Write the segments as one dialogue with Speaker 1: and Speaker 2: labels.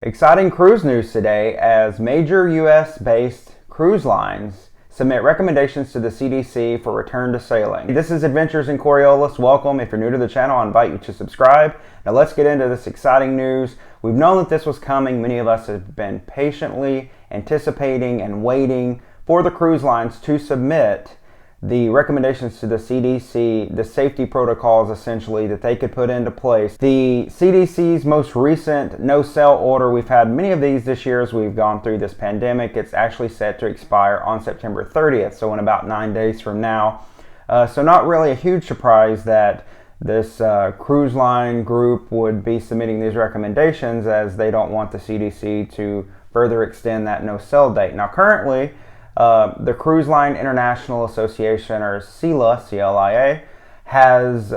Speaker 1: Exciting cruise news today as major U.S.-based cruise lines submit recommendations to the CDC for return to sailing. This is Adventures in Coriolis. Welcome. If you're new to the channel, I invite you to subscribe. Now let's get into this exciting news. We've known that this was coming. Many of us have been patiently anticipating and waiting for the cruise lines to submit the recommendations to the CDC, the safety protocols essentially that they could put into place. The CDC's most recent no-sail order, we've had many of these this year as we've gone through this pandemic. It's actually set to expire on September 30th, so in about 9 days from now. So not really a huge surprise that this cruise line group would be submitting these recommendations, as they don't want the CDC to further extend that no-sail date. Now currently, the Cruise Line International Association, or CLIA, C-L-I-A, has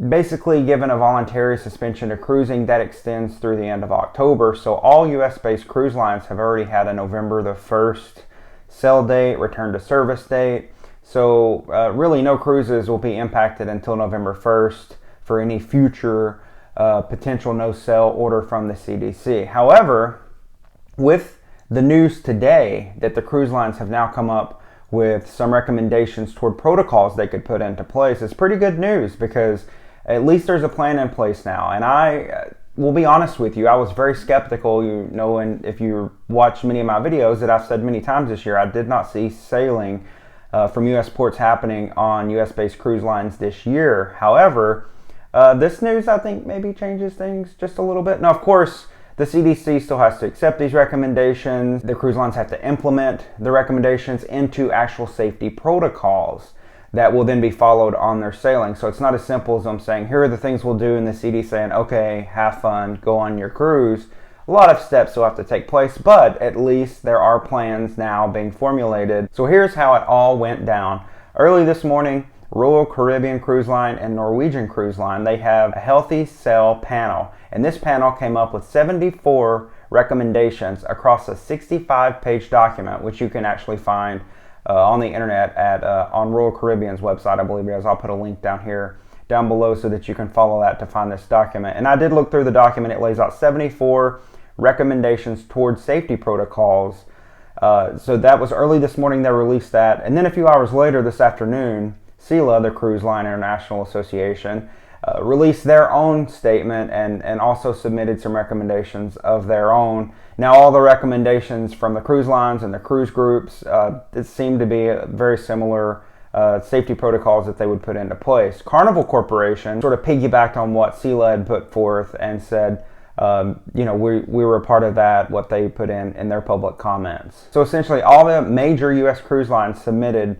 Speaker 1: basically given a voluntary suspension to cruising that extends through the end of October. So all U.S.-based cruise lines have already had a November the 1st sail date, return to service date. So really no cruises will be impacted until November 1st for any future potential no-sail order from the CDC. However, with the news today that the cruise lines have now come up with some recommendations toward protocols they could put into place is pretty good news, because at least there's a plan in place now. And I will be honest with you, I was very skeptical. You know, and if you watch many of my videos that I've said many times this year, I did not see sailing from U.S. ports happening on U.S.-based cruise lines this year. However, this news I think maybe changes things just a little bit. Now, of course, the CDC still has to accept these recommendations. The cruise lines have to implement the recommendations into actual safety protocols that will then be followed on their sailing. So it's not as simple as them saying, here are the things we'll do, and the CDC saying, okay, have fun, go on your cruise. A lot of steps still have to take place, but at least there are plans now being formulated. So here's how it all went down. Early this morning, Royal Caribbean Cruise Line and Norwegian Cruise Line, they have a healthy sail panel. And this panel came up with 74 recommendations across a 65-page document, which you can actually find on the internet at on Royal Caribbean's website, I believe it is. I'll put a link down below so that you can follow that to find this document. And I did look through the document. It lays out 74 recommendations towards safety protocols. So that was early this morning they released that. And then a few hours later this afternoon, CLIA, the Cruise Line International Association, released their own statement and also submitted some recommendations of their own. Now, all the recommendations from the cruise lines and the cruise groups, it seemed to be very similar safety protocols that they would put into place. Carnival Corporation sort of piggybacked on what CLIA had put forth and said, you know, we were a part of that, what they put in their public comments. So essentially all the major U.S. cruise lines submitted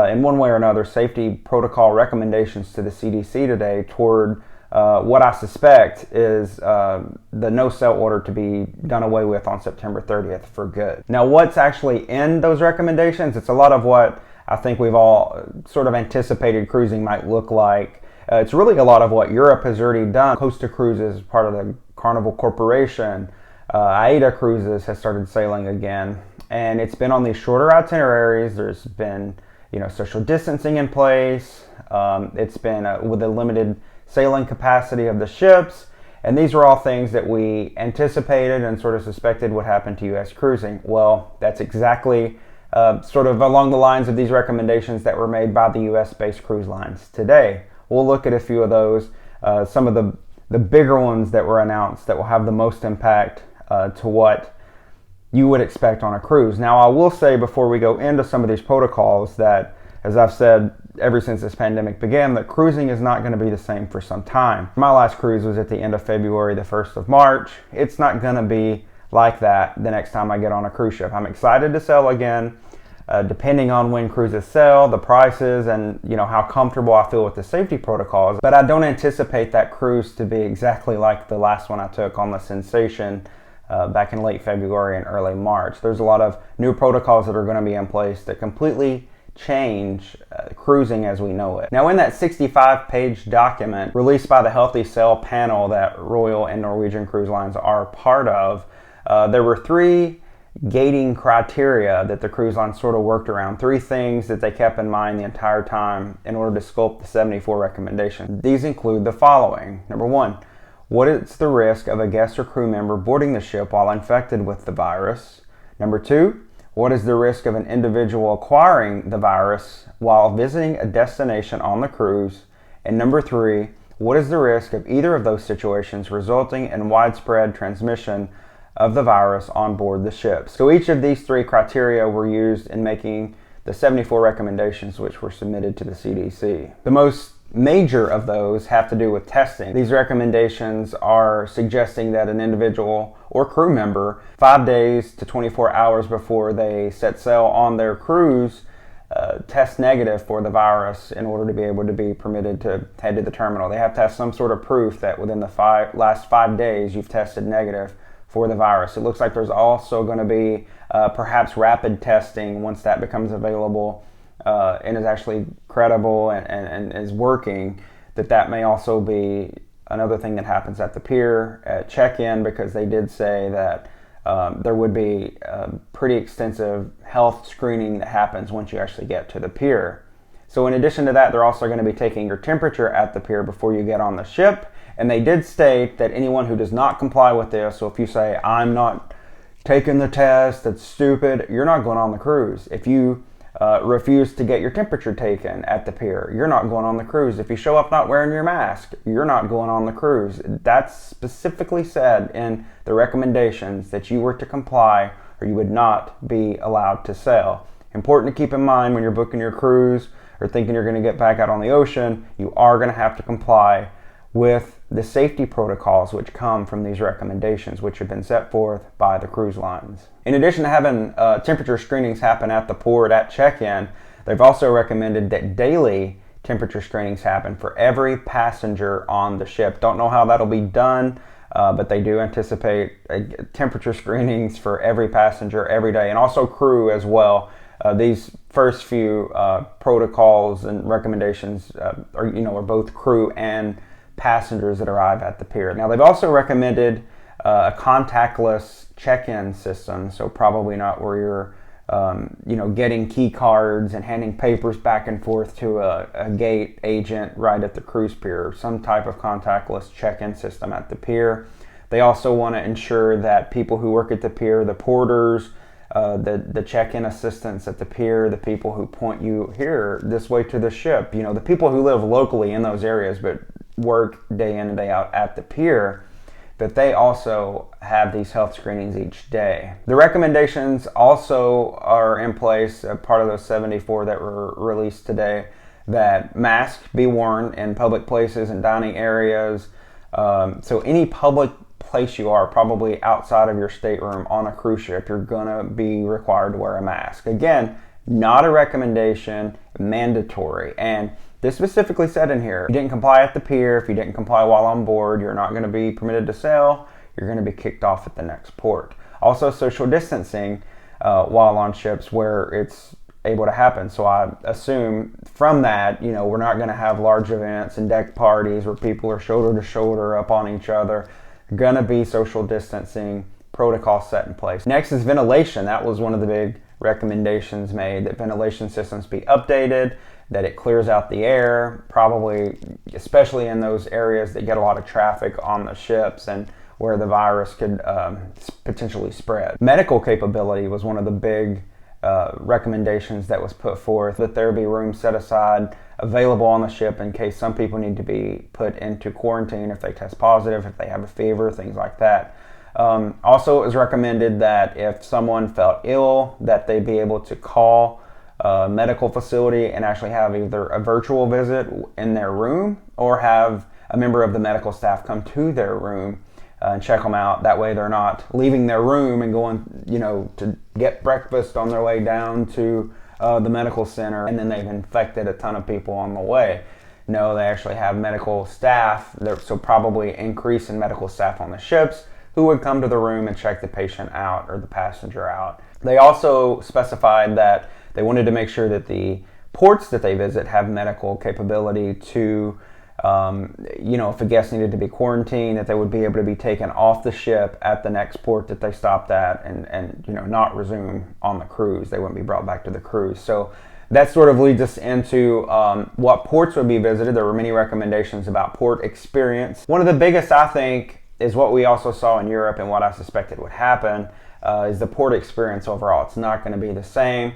Speaker 1: in one way or another safety protocol recommendations to the CDC today toward what I suspect is the no-sail order to be done away with on September 30th for good. Now, what's actually in those recommendations? It's a lot of what I think we've all sort of anticipated cruising might look like. It's really a lot of what Europe has already done. Costa Cruises, part of the Carnival Corporation, AIDA Cruises has started sailing again, and it's been on these shorter itineraries. There's been social distancing in place. It's been with a limited sailing capacity of the ships. And these are all things that we anticipated and sort of suspected would happen to U.S. cruising. Well, that's exactly sort of along the lines of these recommendations that were made by the U.S.-based cruise lines today. We'll look at a few of those, some of the bigger ones that were announced that will have the most impact to what you would expect on a cruise. Now, I will say before we go into some of these protocols that, as I've said ever since this pandemic began, that cruising is not going to be the same for some time. My last cruise was at the end of February, the 1st of March. It's not going to be like that the next time I get on a cruise ship. I'm excited to sail again, depending on when cruises sail, the prices, and how comfortable I feel with the safety protocols. But I don't anticipate that cruise to be exactly like the last one I took on the Sensation back in late February and early March. There's a lot of new protocols that are going to be in place that completely change cruising as we know it. Now, in that 65-page document released by the Healthy Sail panel that Royal and Norwegian Cruise Lines are part of, there were 3 gating criteria that the cruise lines sort of worked around. 3 things that they kept in mind the entire time in order to sculpt the 74 recommendations. These include the following. Number 1, What is the risk of a guest or crew member boarding the ship while infected with the virus? Number 2, what is the risk of an individual acquiring the virus while visiting a destination on the cruise? And number 3, what is the risk of either of those situations resulting in widespread transmission of the virus on board the ship? So each of these 3 criteria were used in making the 74 recommendations which were submitted to the CDC. The most major of those have to do with testing. These recommendations are suggesting that an individual or crew member 5 days to 24 hours before they set sail on their cruise test negative for the virus in order to be able to be permitted to head to the terminal. They have to have some sort of proof that within the last 5 days you've tested negative for the virus. It looks like there's also going to be perhaps rapid testing once that becomes available and is actually credible and is working, that may also be another thing that happens at the pier at check-in, because they did say that there would be pretty extensive health screening that happens once you actually get to the pier. So in addition to that, they're also going to be taking your temperature at the pier before you get on the ship. And they did state that anyone who does not comply with this, so if you say, I'm not taking the test, that's stupid, you're not going on the cruise. If you refuse to get your temperature taken at the pier, you're not going on the cruise. If you show up not wearing your mask, you're not going on the cruise. That's specifically said in the recommendations that you were to comply or you would not be allowed to sail. Important to keep in mind when you're booking your cruise or thinking you're going to get back out on the ocean, you are going to have to comply with the safety protocols which come from these recommendations, which have been set forth by the cruise lines. In addition to having temperature screenings happen at the port at check-in, they've also recommended that daily temperature screenings happen for every passenger on the ship. Don't know how that'll be done, but they do anticipate temperature screenings for every passenger every day, and also crew as well. These first few protocols and recommendations are both crew and passengers that arrive at the pier. Now, they've also recommended a contactless check-in system, so probably not where you're getting key cards and handing papers back and forth to a gate agent right at the cruise pier. Some type of contactless check-in system at the pier. They also want to ensure that people who work at the pier, the porters, the check-in assistants at the pier, the people who point you here this way to the ship, the people who live locally in those areas but work day in and day out at the pier, that they also have these health screenings each day. The recommendations also are in place, part of those 74 that were released today, that masks be worn in public places and dining areas. So any public place you are, probably outside of your stateroom on a cruise ship, you're gonna be required to wear a mask. Again, not a recommendation, mandatory. And this specifically said in here, if you didn't comply at the pier, if you didn't comply while on board, you're not going to be permitted to sail. You're going to be kicked off at the next port. Also, social distancing while on ships where it's able to happen. So I assume from that, we're not going to have large events and deck parties where people are shoulder to shoulder up on each other. Going to be social distancing protocols set in place. Next is ventilation. That was one of the big recommendations made, that ventilation systems be updated, that it clears out the air, probably especially in those areas that get a lot of traffic on the ships and where the virus could potentially spread. Medical capability was one of the big recommendations that was put forth, that there be room set aside available on the ship in case some people need to be put into quarantine if they test positive, if they have a fever, things like that. Also, it was recommended that if someone felt ill, that they be able to call a medical facility and actually have either a virtual visit in their room or have a member of the medical staff come to their room and check them out. That way they're not leaving their room and going, to get breakfast on their way down to the medical center, and then they've infected a ton of people on the way. No, they actually have medical staff, so probably increase in medical staff on the ships who would come to the room and check the patient out or the passenger out. They also specified that they wanted to make sure that the ports that they visit have medical capability to, if a guest needed to be quarantined, that they would be able to be taken off the ship at the next port that they stopped at and not resume on the cruise. They wouldn't be brought back to the cruise. So that sort of leads us into what ports would be visited. There were many recommendations about port experience. One of the biggest, I think, is what we also saw in Europe and what I suspected would happen is the port experience overall. It's not going to be the same.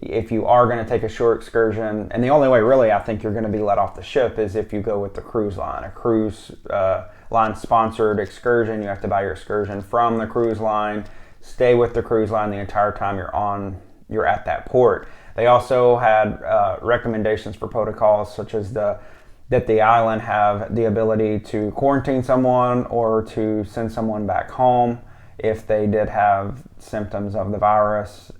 Speaker 1: If you are going to take a short excursion, and the only way really I think you're going to be let off the ship is if you go with the cruise line. A cruise line sponsored excursion, you have to buy your excursion from the cruise line, stay with the cruise line the entire time you're at that port. They also had recommendations for protocols such as that the island have the ability to quarantine someone or to send someone back home. If they did have symptoms of the virus,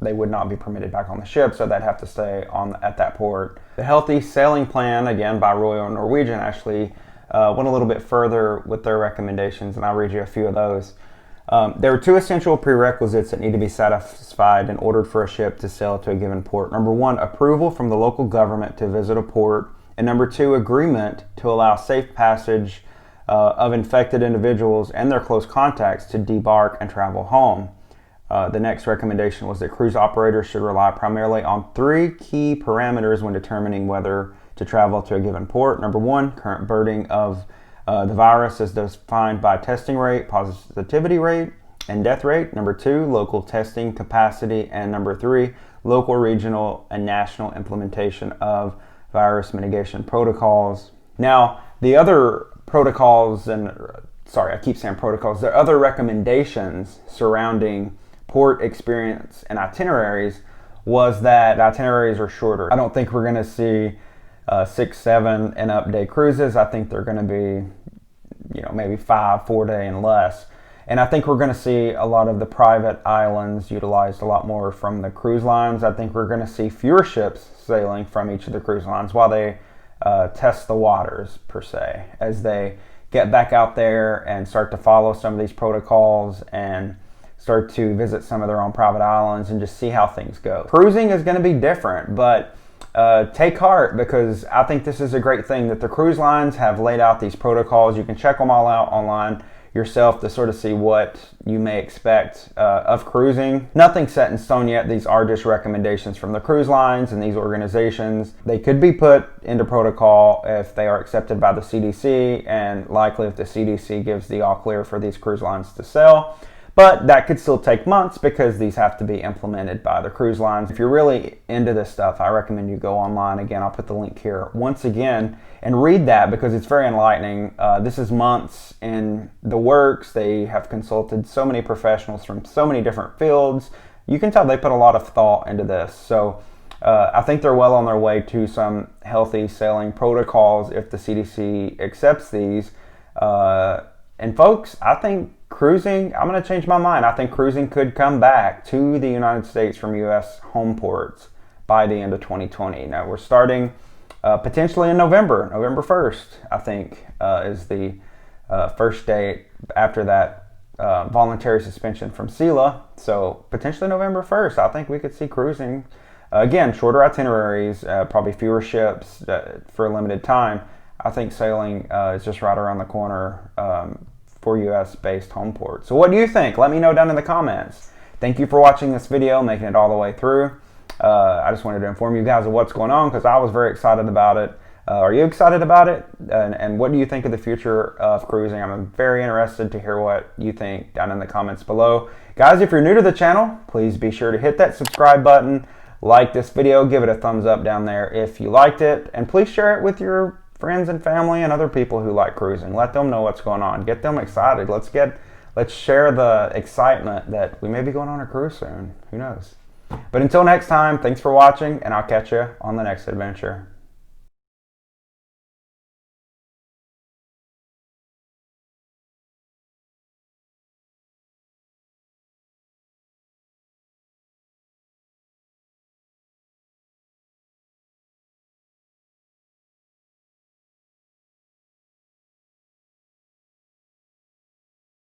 Speaker 1: they would not be permitted back on the ship, so they'd have to stay at that port. The Healthy Sailing Plan, again by Royal Norwegian, actually went a little bit further with their recommendations, and I'll read you a few of those. There are 2 essential prerequisites that need to be satisfied in order for a ship to sail to a given port. Number 1, approval from the local government to visit a port, and number 2, agreement to allow safe passage of infected individuals and their close contacts to debark and travel home. The next recommendation was that cruise operators should rely primarily on 3 key parameters when determining whether to travel to a given port. Number 1, current burden of the virus is defined by testing rate, positivity rate, and death rate. Number 2, local testing capacity. And number 3, local, regional, and national implementation of virus mitigation protocols. Now, the other protocols, and sorry, I keep saying protocols, there are other recommendations surrounding port experience and itineraries was that itineraries are shorter. I don't think we're going to see 6, 7 and up day cruises. I think they're going to be, maybe 5, 4 day and less. And I think we're going to see a lot of the private islands utilized a lot more from the cruise lines. I think we're going to see fewer ships sailing from each of the cruise lines while they test the waters, per se, as they get back out there and start to follow some of these protocols and start to visit some of their own private islands and just see how things go. Cruising is going to be different, but take heart, because I think this is a great thing that the cruise lines have laid out these protocols. You can check them all out online yourself to sort of see what you may expect of cruising. Nothing set in stone yet. These are just recommendations from the cruise lines and these organizations. They could be put into protocol if they are accepted by the CDC, and likely if the CDC gives the all clear for these cruise lines to sail. But that could still take months because these have to be implemented by the cruise lines. If you're really into this stuff, I recommend you go online. Again, I'll put the link here once again and read that because it's very enlightening. This is months in the works. They have consulted so many professionals from so many different fields. You can tell they put a lot of thought into this. So I think they're well on their way to some healthy sailing protocols if the CDC accepts these. And folks, I think cruising, I'm going to change my mind. I think cruising could come back to the United States from U.S. home ports by the end of 2020. Now, we're starting potentially in November 1st, I think, is the first date after that voluntary suspension from SELA. So potentially November 1st, I think we could see cruising. Again, shorter itineraries, probably fewer ships for a limited time. I think sailing is just right around the corner for U.S.-based home ports. So what do you think? Let me know down in the comments. Thank you for watching this video, making it all the way through. I just wanted to inform you guys of what's going on because I was very excited about it. Are you excited about it? And what do you think of the future of cruising? I'm very interested to hear what you think down in the comments below. Guys, if you're new to the channel, please be sure to hit that subscribe button, like this video, give it a thumbs up down there if you liked it, and please share it with your friends and family and other people who like cruising. Let them know what's going on. Get them excited. Let's share the excitement that we may be going on a cruise soon. Who knows? But until next time, thanks for watching, and I'll catch you on the next adventure.